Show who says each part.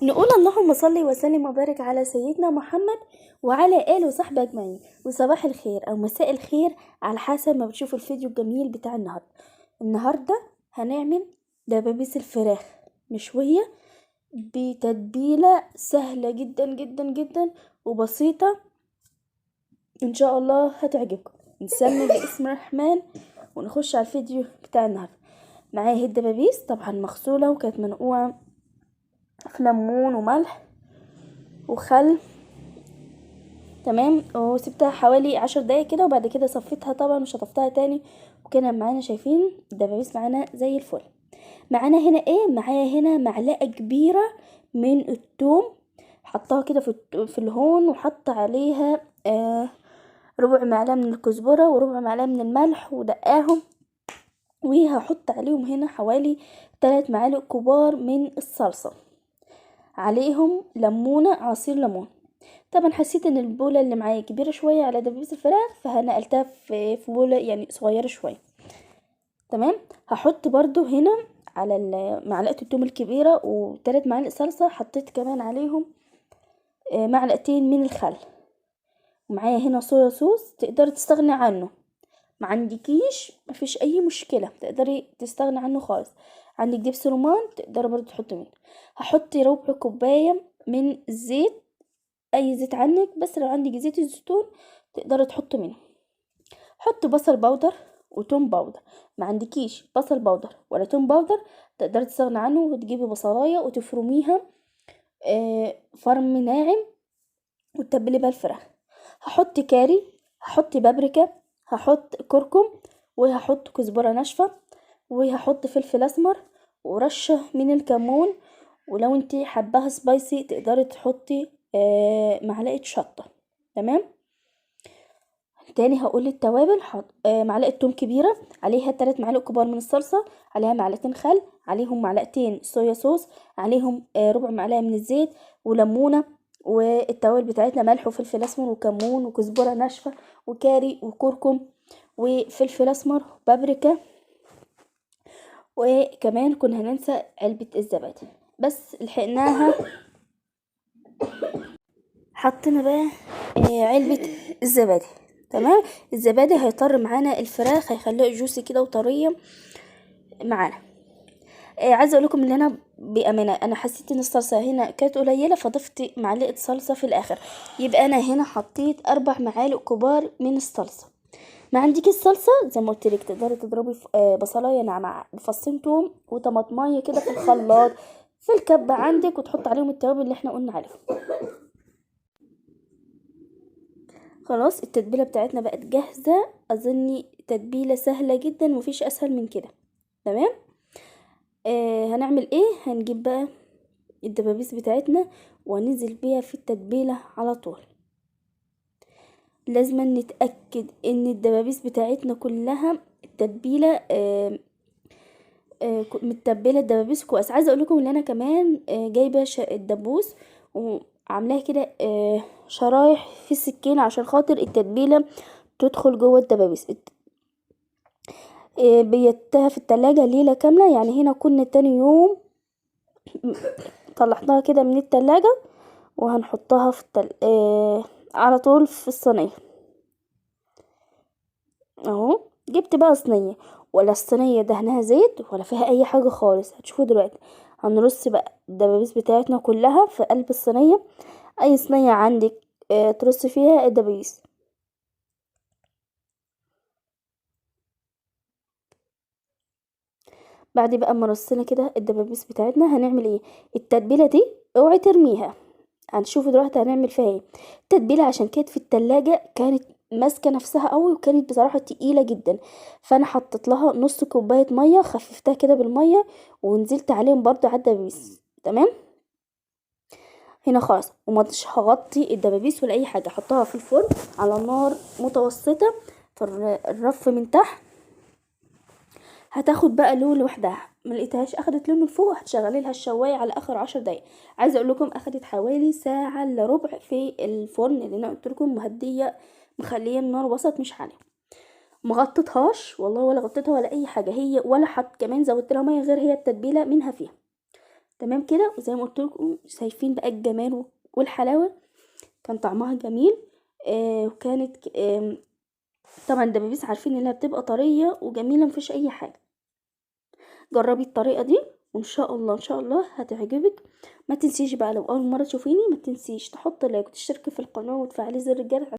Speaker 1: نقول اللهم صل وسلم وبارك على سيدنا محمد وعلى آله وصحبه أجمعين. وصباح الخير أو مساء الخير على حسب ما بتشوفوا الفيديو الجميل بتاع النهاردة هنعمل دبابيس الفراخ مشوية بتتبيلة سهلة جدا جدا جدا وبسيطة، إن شاء الله هتعجبكم. نسمي باسم الرحمن ونخش على الفيديو بتاع النهاردة. معايا هي الدبابيس طبعا مغسولة وكانت منقوعة في ليمون وملح وخل، تمام، وسبتها حوالي 10 دقايق كده، وبعد كده صفيتها طبعا وشطفتها تاني، وكان معانا شايفين الدبابيس معانا زي الفل. معانا هنا ايه؟ معايا هنا معلقه كبيره من الثوم، حطها كده في الهون، وحط عليها ربع معلقه من الكزبره وربع معلقه من الملح ودقاهم، وهحط عليهم هنا حوالي 3 معالق كبار من الصلصه، عليهم ليمونه، عصير ليمون. طبعا حسيت ان البوله اللي معايا كبيره شويه على دبابيس الفراخ، فنقلتها في بوله يعني صغيره شويه. تمام. هحط برضو هنا على معلقه التوم الكبيره و3 معالق صلصه، حطيت كمان عليهم معلقتين من الخل. ومعايا هنا صويا صوص، تقدري تستغني عنه، ما عندكيش مفيش اي مشكله، تقدري تستغني عنه خالص. عندك دبس رمان تقدري برضو تحطي منه. هحط ربع كوبايه من الزيت، اي زيت عنك، بس لو عندك زيت الزيتون تقدري تحطي منه. حط بصل بودر وتوم بودر، ما عندكيش بصل بودر ولا توم بودر تقدري تستغني عنه، وتجيبي بصلايه وتفرميها فرم ناعم وتتبلي بها الفراخ. هحط كاري، هحط بابريكا، هحط كركم، وهحط كزبره ناشفه، وهحط فلفل اسمر ورشه من الكمون، ولو انتي حباها سبايسي تقدري تحطي معلقه شطه. تمام. تاني هقول التوابل، حط معلقه توم كبيره، عليها 3 معالق كبار من الصلصه، عليها معلقتين خل، عليهم معلقتين صويا صوص، عليهم ربع معلقه من الزيت وليمونه. والتوابل بتاعتنا ملح وفلفل اسمر وكمون وكزبره ناشفه وكاري وكركم وفلفل اسمر وبابريكا، وكمان كنا هننسى علبه الزبادي، بس لحقناها حطينا بقى علبة الزبادي. تمام. الزبادي هيطر معانا الفراخ، هيخليها جوسي كده وطرية معانا. عايزه اقول لكم ان انا بامانه انا حسيت ان الصلصه هنا كانت قليله، فضفت معلقه صلصه في الاخر، يبقى انا هنا حطيت 4 معالق كبار من الصلصه. ما عندك الصلصه زي ما قلت لك تقدري تضربي بصلايه ناعمه بفصين توم وطماطمايه كده في الخلاط في الكبه عندك، وتحط عليهم التوابل اللي احنا قلنا عليهم. خلاص التتبيله بتاعتنا بقت جاهزه، اظني تتبيله سهله جدا مفيش اسهل من كده. تمام. هنعمل ايه؟ هنجيب بقى الدبابيس بتاعتنا وننزل بيها في التتبيله على طول. لازم نتاكد ان الدبابيس بتاعتنا كلها التتبيله متبله الدبابيس كويس. عايزه اقول لكم ان انا كمان جايبه الدبوس وعاملاها كده شرايح في السكينه عشان خاطر التتبيله تدخل جوه الدبابيس. بيتها في التلاجة ليلة كاملة، يعني هنا كنا تاني يوم طلعتها كده من التلاجة وهنحطها في على طول في الصينية اهو. جبت بقى صينية، ولا الصينية دهنها زيت ولا فيها اي حاجة خالص، هتشوفوا دلوقتي. هنرص بقى الدبابيس بتاعتنا كلها في قلب الصينية، اي صينية عندك ترص فيها الدبابيس. بعد بقى ما رصينا كده الدبابيس بتاعتنا هنعمل ايه؟ التتبيلة دي اوعي ترميها، هنشوف دلوقتي هنعمل فيها ايه. التتبيله عشان كانت في التلاجة كانت ماسكه نفسها قوي، وكانت بصراحه تقيله جدا، فانا حطيت لها نص كوبايه ميه، خففتها كده بالميه ونزلت عليهم برضو على الدبابيس. تمام. هنا خلاص، ومش هغطي الدبابيس ولا اي حاجه، احطها في الفرن على نار متوسطه في الرف من تحت. هتاخد بقى لون لوحدها، ما لقيتهاش اخدت لون من فوق، هتشغلي لها الشوايه على اخر 10 دقايق. عايزه اقول لكم اخدت حوالي ساعه الا ربع في الفرن، اللي انا قلت لكم مهديه مخليه النار وسط مش عاليه. مغطتهاش والله، ولا غطيتها ولا اي حاجه، هي ولا حط كمان زودت لها ميه غير هي التتبيله منها فيها. تمام كده. وزي ما قلت لكم شايفين بقى الجمال والحلاوه، كان طعمها جميل. وكانت طبعا الدبابيس عارفين انها بتبقى طريه وجميله، مفيش اي حاجه. جربي الطريقه دي وان شاء الله ان شاء الله هتعجبك. ما تنسيش بقى لو اول مره تشوفيني، ما تنسيش تحطي لايك وتشتركي في القناه وتفعلي زر الجرس